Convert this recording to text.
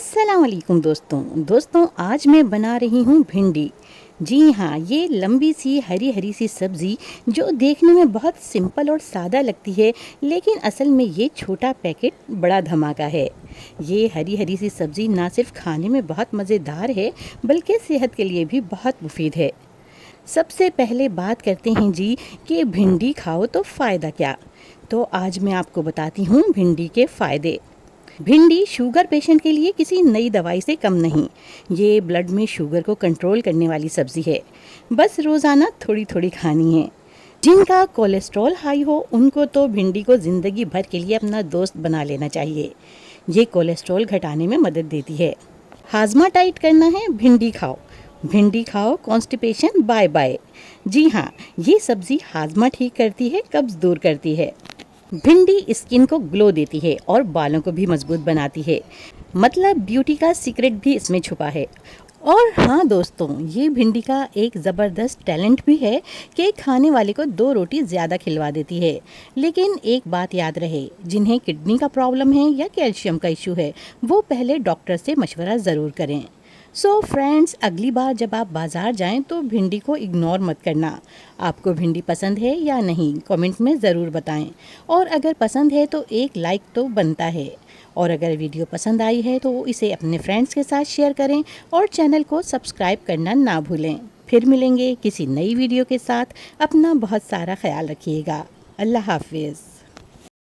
अस्सलाम वालेकुम दोस्तों आज मैं बना रही हूँ भिंडी। जी हाँ, ये लंबी सी हरी हरी सी सब्ज़ी जो देखने में बहुत सिंपल और सादा लगती है, लेकिन असल में ये छोटा पैकेट बड़ा धमाका है। ये हरी हरी सी सब्ज़ी ना सिर्फ खाने में बहुत मज़ेदार है, बल्कि सेहत के लिए भी बहुत मुफीद है। सबसे पहले बात करते हैं जी कि भिंडी खाओ तो फ़ायदा क्या। तो आज मैं आपको बताती हूँ भिंडी के फ़ायदे। भिंडी शुगर पेशेंट के लिए किसी नई दवाई से कम नहीं। ये ब्लड में शुगर को कंट्रोल करने वाली सब्ज़ी है। बस रोज़ाना थोड़ी थोड़ी खानी है। जिनका कोलेस्ट्रॉल हाई हो उनको तो भिंडी को ज़िंदगी भर के लिए अपना दोस्त बना लेना चाहिए। ये कोलेस्ट्रॉल घटाने में मदद देती है। हाजमा टाइट करना है, भिंडी खाओ। भिंडी खाओ, कॉन्स्टिपेशन बाय बाय। जी हाँ, ये सब्ज़ी हाजमा ठीक करती है, कब्ज़ दूर करती है। भिंडी स्किन को ग्लो देती है और बालों को भी मजबूत बनाती है। मतलब ब्यूटी का सीक्रेट भी इसमें छुपा है। और हाँ दोस्तों, ये भिंडी का एक ज़बरदस्त टैलेंट भी है कि खाने वाले को 2 रोटी ज़्यादा खिलवा देती है। लेकिन एक बात याद रहे, जिन्हें किडनी का प्रॉब्लम है या कैल्शियम का इशू है, वो पहले डॉक्टर से मशवरा ज़रूर करें। सो फ्रेंड्स, अगली बार जब आप बाज़ार जाएं तो भिंडी को इग्नोर मत करना। आपको भिंडी पसंद है या नहीं, कमेंट में ज़रूर बताएं। और अगर पसंद है तो एक लाइक तो बनता है। और अगर वीडियो पसंद आई है तो इसे अपने फ्रेंड्स के साथ शेयर करें और चैनल को सब्सक्राइब करना ना भूलें। फिर मिलेंगे किसी नई वीडियो के साथ। अपना बहुत सारा ख्याल रखिएगा। अल्लाह हाफिज़।